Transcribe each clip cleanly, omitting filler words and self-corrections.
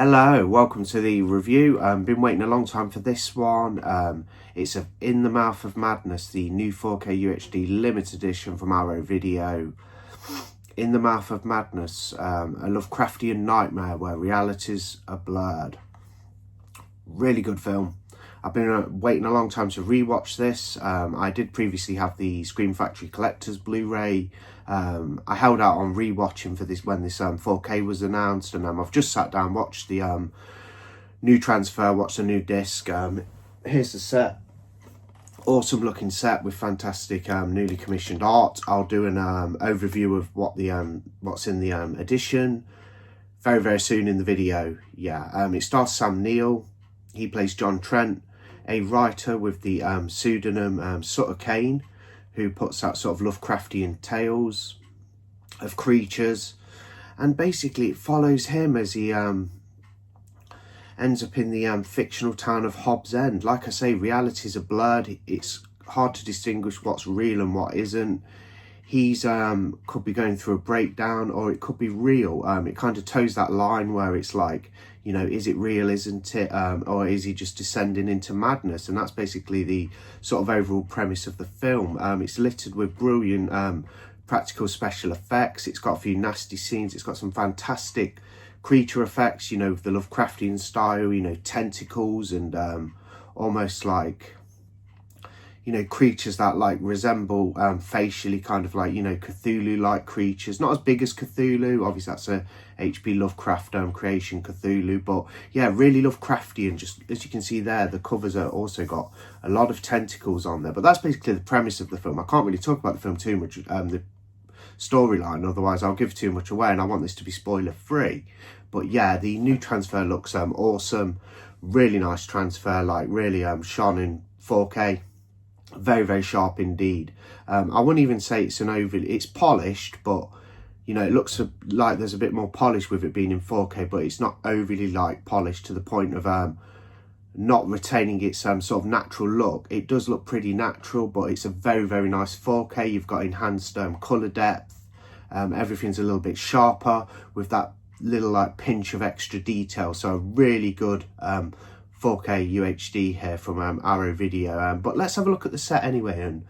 Hello, welcome to the review. Been waiting a long time for this one. It's In the Mouth of Madness, the new 4K UHD limited edition from Arrow Video. In the Mouth of Madness, a Lovecraftian nightmare where realities are blurred. Really good film. I've been waiting a long time to rewatch this. I did previously have the Scream Factory Collector's Blu-ray. I held out on rewatching for this when this 4K was announced, and I've just sat down, watched the new transfer, watched the new disc. Here's the set. Awesome looking set with fantastic newly commissioned art. I'll do an overview of what the what's in the edition very soon in the video. It stars Sam Neill. He plays John Trent, a writer with the pseudonym Sutter Cane, who puts out sort of Lovecraftian tales of creatures, and basically it follows him as he ends up in the fictional town of Hobbs End. Like I say, realities are blurred. It's hard to distinguish what's real and what isn't. He's could be going through a breakdown, or it could be real. It kind of toes that line where it's like, you know, is it real, isn't it? Or is he just descending into madness? And that's basically the sort of overall premise of the film. It's littered with brilliant practical special effects. It's got a few nasty scenes. It's got some fantastic creature effects, you know, with the Lovecraftian style, you know, tentacles and almost like, you know, creatures that like resemble facially kind of like, you know, Cthulhu-like creatures. Not as big as Cthulhu, obviously that's a H.P. Lovecraft creation, Cthulhu, but yeah, really Lovecraftian. Just as you can see there, the covers are also got a lot of tentacles on there, but that's basically the premise of the film. I can't really talk about the film too much, the storyline, otherwise I'll give too much away, and I want this to be spoiler free. But yeah, the new transfer looks awesome. Really nice transfer, like really shone in 4K. Very sharp indeed. I wouldn't even say it's it's polished, but you know, it looks like there's a bit more polish with it being in 4K, but it's not overly like polished to the point of not retaining its sort of natural look. It does look pretty natural, but it's a very nice 4K. You've got enhanced color depth. Everything's a little bit sharper with that little like pinch of extra detail. So a really good 4K UHD here from Arrow Video. But let's have a look at the set anyway and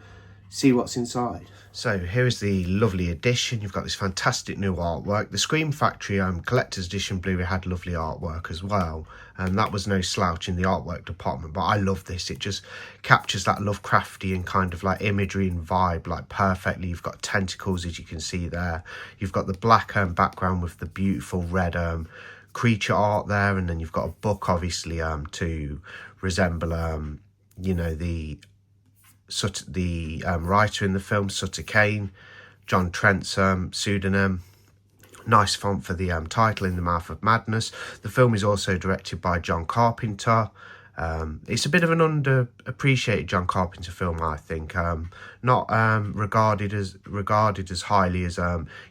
see what's inside. So here is the lovely edition. You've got this fantastic new artwork. The Scream Factory Collector's Edition Blu-ray had lovely artwork as well, and that was no slouch in the artwork department, but I love this. It just captures that Lovecraftian kind of like imagery and vibe like perfectly. You've got tentacles, as you can see there. You've got the black background with the beautiful red creature art there, and then you've got a book obviously to resemble you know, the writer in the film, Sutter Cane, John Trent's pseudonym. Nice font for the title, In the Mouth of Madness. The film is also directed by John Carpenter. It's a bit of an underappreciated John Carpenter film, I think. Not regarded as highly as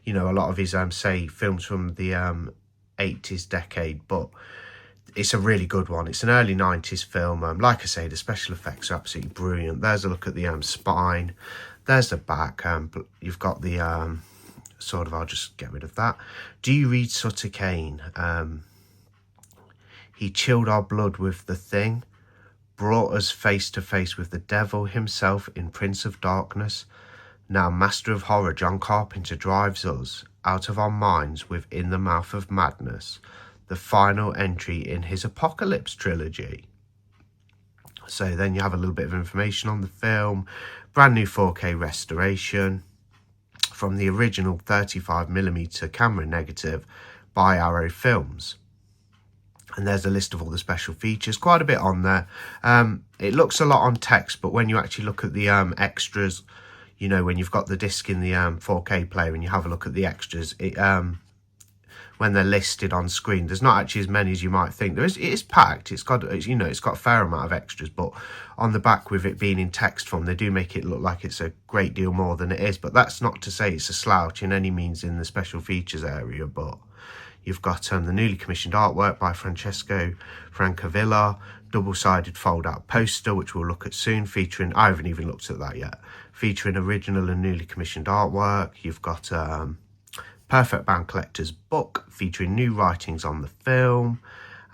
you know, a lot of his say films from the 80s decade, but it's a really good one. It's an early 90s film. Like I say, the special effects are absolutely brilliant. There's a look at the spine. There's the back. You've got the sort of, I'll just get rid of that. Do you read Sutter Cane? He chilled our blood with the thing, brought us face to face with the devil himself in Prince of Darkness. Now master of horror, John Carpenter drives us out of our minds with In the Mouth of Madness, the final entry in his Apocalypse trilogy. So then you have a little bit of information on the film. Brand new 4K restoration from the original 35mm camera negative by Arrow Films. And there's a list of all the special features, quite a bit on there. It looks a lot on text, but when you actually look at the extras, you know, when you've got the disc in the 4K player and you have a look at the extras, it when they're listed on screen, there's not actually as many as you might think. It is packed. It's got, you know, it's got a fair amount of extras, but on the back with it being in text form, they do make it look like it's a great deal more than it is. But that's not to say it's a slouch in any means in the special features area. But you've got the newly commissioned artwork by Francesco Francavilla, double-sided fold-out poster, which we'll look at soon, featuring, I haven't even looked at that yet, featuring original and newly commissioned artwork. You've got Perfect Bound Collector's book featuring new writings on the film.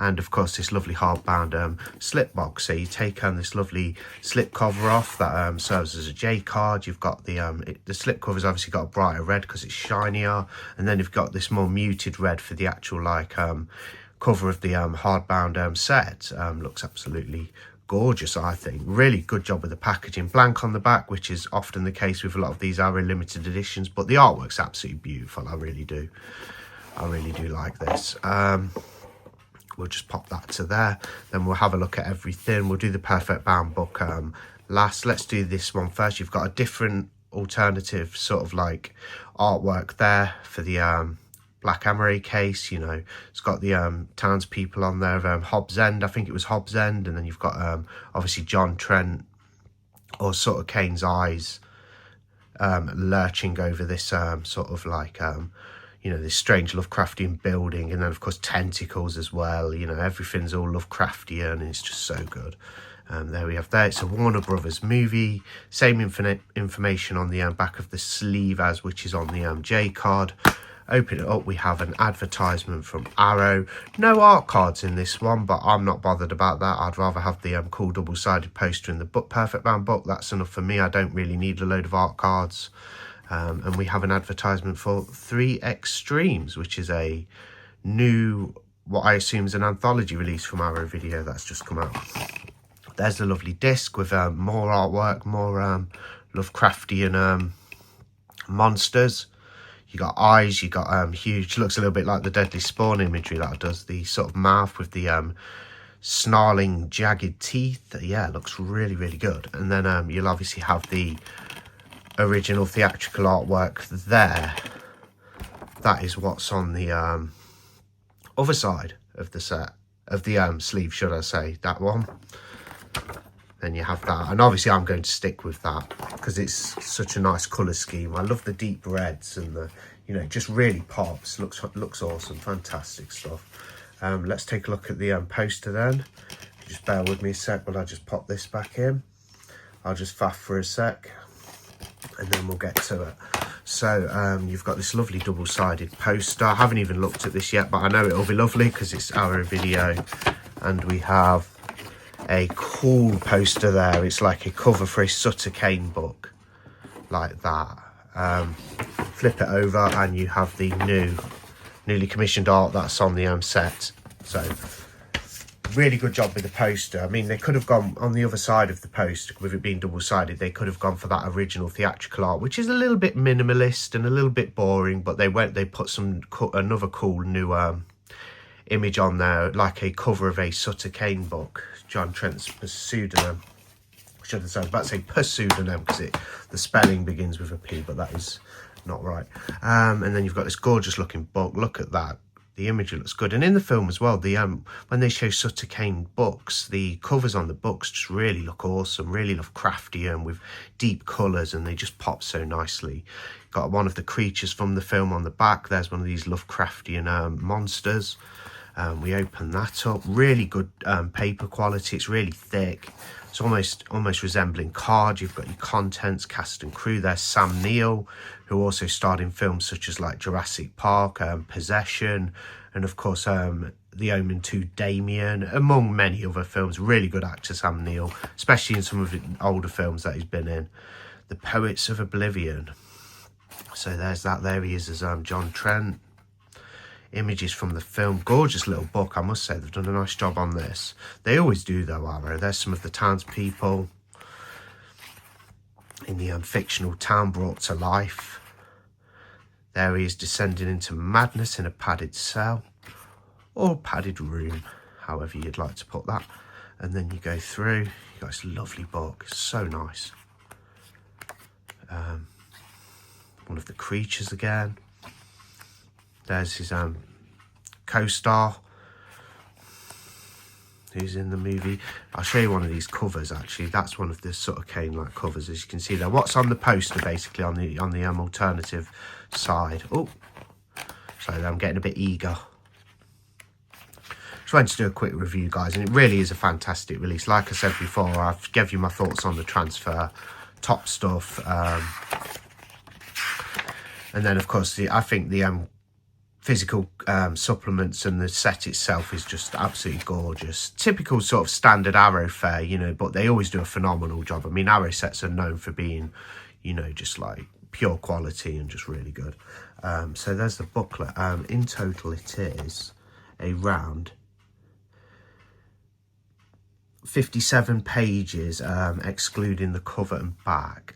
and of course this lovely hardbound slip box. So you take this lovely slip cover off that serves as a J card. You've got the slip cover's obviously got a brighter red because it's shinier, and then you've got this more muted red for the actual like cover of the hardbound set. Looks absolutely gorgeous, I think. Really good job with the packaging. Blank on the back, which is often the case with a lot of these Arrow limited editions, but the artwork's absolutely beautiful. I really do like this. We'll just pop that to there, then we'll have a look at everything. We'll do the perfect bound book last. Let's do this one first. You've got a different alternative sort of like artwork there for the Black Emery case. You know, it's got the townspeople on there of Hobbs End. I think it was Hobbs End. And then you've got obviously John Trent or Sutter Cane's eyes lurching over this sort of like you know, this strange Lovecraftian building, and then of course tentacles as well. You know, everything's all Lovecraftian, and it's just so good. There we have that. It's a Warner Brothers movie. Same information on the back of the sleeve as which is on the J card. Open it up, we have an advertisement from Arrow. No art cards in this one, but I'm not bothered about that. I'd rather have the cool double-sided poster in the book, perfect bound book. That's enough for me. I don't really need a load of art cards. And we have an advertisement for 3 Extremes, which is a new, what I assume is an anthology release from Arrow Video that's just come out. There's a lovely disc with more artwork, more Lovecraftian monsters. You got eyes, you got huge, looks a little bit like the Deadly Spawn imagery that does, the sort of mouth with the snarling, jagged teeth. Yeah, it looks really, really good. And then you'll obviously have the original theatrical artwork there. That is what's on the other side of the set, of the sleeve, should I say, that one. Then you have that, and obviously I'm going to stick with that because it's such a nice colour scheme. I love the deep reds and the, you know, it just really pops. Looks awesome, fantastic stuff. Let's take a look at the poster then. Just bear with me a sec while I just pop this back in. I'll just faff for a sec, and then we'll get to it. So you've got this lovely double-sided poster. I haven't even looked at this yet, but I know it'll be lovely because it's Arrow Video, and we have a cool poster there. It's like a cover for a Sutter Cane book, like that. Flip it over and you have the newly commissioned art that's on the set. So really good job with the poster. I mean, they could have gone on the other side of the poster with it being double-sided. They could have gone for that original theatrical art, which is a little bit minimalist and a little bit boring, but they put another cool new image on there, like a cover of a Sutter Cane book, John Trent's pseudonym. I was about to say pseudonym because the spelling begins with a P, but that is not right. And then you've got this gorgeous looking book. Look at that. The imagery looks good, and in the film as well, the when they show Sutter Cane books, the covers on the books just really look awesome, really Lovecraftian with deep colours, and they just pop so nicely. Got one of the creatures from the film on the back. There's one of these Lovecraftian monsters. We open that up. Really good paper quality. It's really thick. It's almost resembling card. You've got your contents, cast and crew. There's Sam Neill, who also starred in films such as like Jurassic Park, Possession, and of course The Omen 2 Damien, among many other films. Really good actor, Sam Neill, especially in some of the older films that he's been in. The Poets of Oblivion. So there's that. There he is as John Trent. Images from the film. Gorgeous little book, I must say. They've done a nice job on this. They always do, though, Arrow. There's some of the townspeople in the fictional town brought to life. There he is descending into madness in a padded cell, or padded room, however you'd like to put that. And then you go through. You've got this lovely book. It's so nice. One of the creatures again. There's his co-star who's in the movie. I'll show you one of these covers, actually. That's one of the sort of cane-like covers, as you can see there. What's on the poster, basically, on the alternative side. Oh, sorry, I'm getting a bit eager. Just wanted to do a quick review, guys, and it really is a fantastic release. Like I said before, I've given you my thoughts on the transfer, top stuff, and then, of course, I think the physical supplements, and the set itself is just absolutely gorgeous. Typical sort of standard Arrow fare, you know, but they always do a phenomenal job. I mean, Arrow sets are known for being, you know, just like pure quality and just really good. So there's the booklet. In total it is around 57 pages, excluding the cover and back.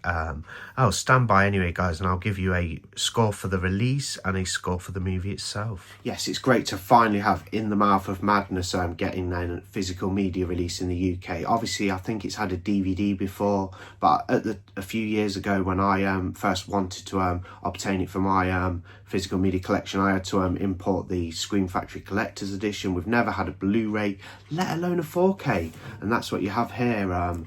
I'll stand by anyway, guys, and I'll give you a score for the release and a score for the movie itself. Yes, it's great to finally have In the Mouth of Madness getting a physical media release in the UK. Obviously, I think it's had a DVD before, but a few years ago when I first wanted to obtain it for my physical media collection, I had to import the Scream Factory Collector's Edition. We've never had a Blu-ray, let alone a 4K. And that's what you have here,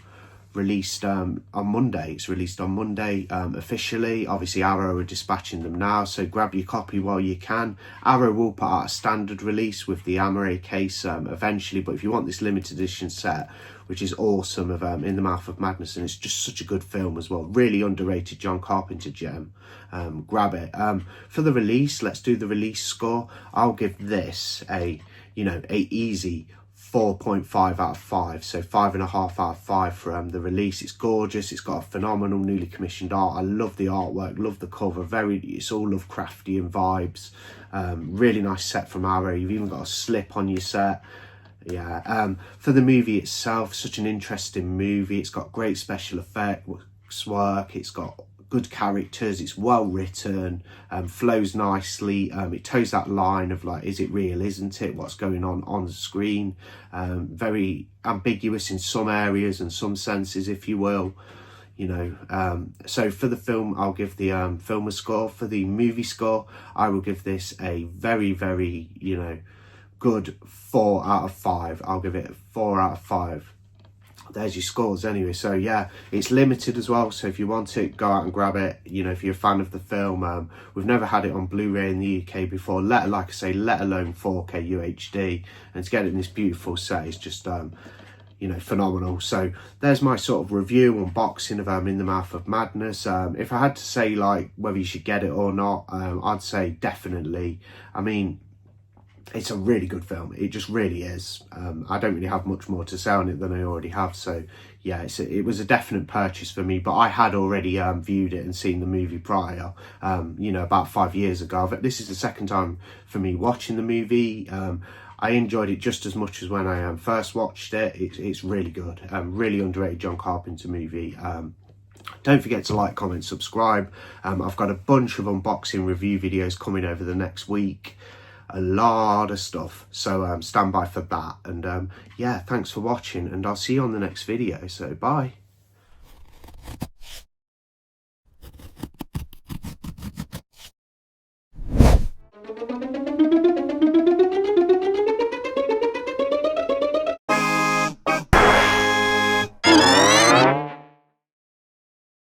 released on Monday. It's released on Monday officially. Obviously, Arrow are dispatching them now, so grab your copy while you can. Arrow will put out a standard release with the Amaray case eventually, but if you want this limited edition set, which is awesome, of In the Mouth of Madness, and it's just such a good film as well. Really underrated John Carpenter gem. Grab it. For the release, let's do the release score. I'll give this a easy 4.5 out of 5, so 5.5 out of 5 for the release. It's gorgeous. It's got a phenomenal newly commissioned art. I love the artwork, love the cover. It's all Lovecraftian vibes. Really nice set from Arrow. You've even got a slip on your set. Yeah. For the movie itself, such an interesting movie. It's got great special effects work. It's got good characters, it's well written, flows nicely. It toes that line of like, is it real, isn't it, what's going on the screen. Very ambiguous in some areas and some senses, if you will, you know. So for the film, I'll give the film a score. For the movie score, I will give this a very, very, good 4 out of 5. I'll give it a 4 out of 5. There's your scores anyway. So yeah, it's limited as well, so if you want it, go out and grab it. If you're a fan of the film, we've never had it on Blu-ray in the UK before, let alone 4K UHD, and to get it in this beautiful set is just phenomenal. So there's my sort of review, unboxing of In the Mouth of Madness. If I had to say like whether you should get it or not, I'd say definitely. I mean, it's a really good film. It just really is. I don't really have much more to say on it than I already have. So yeah, it was a definite purchase for me. But I had already viewed it and seen the movie prior, about 5 years ago. But this is the second time for me watching the movie. I enjoyed it just as much as when I first watched it. It's really good. Really underrated John Carpenter movie. Don't forget to like, comment, subscribe. I've got a bunch of unboxing review videos coming over the next week. A lot of stuff, so stand by for that. And yeah, thanks for watching, and I'll see you on the next video. So bye.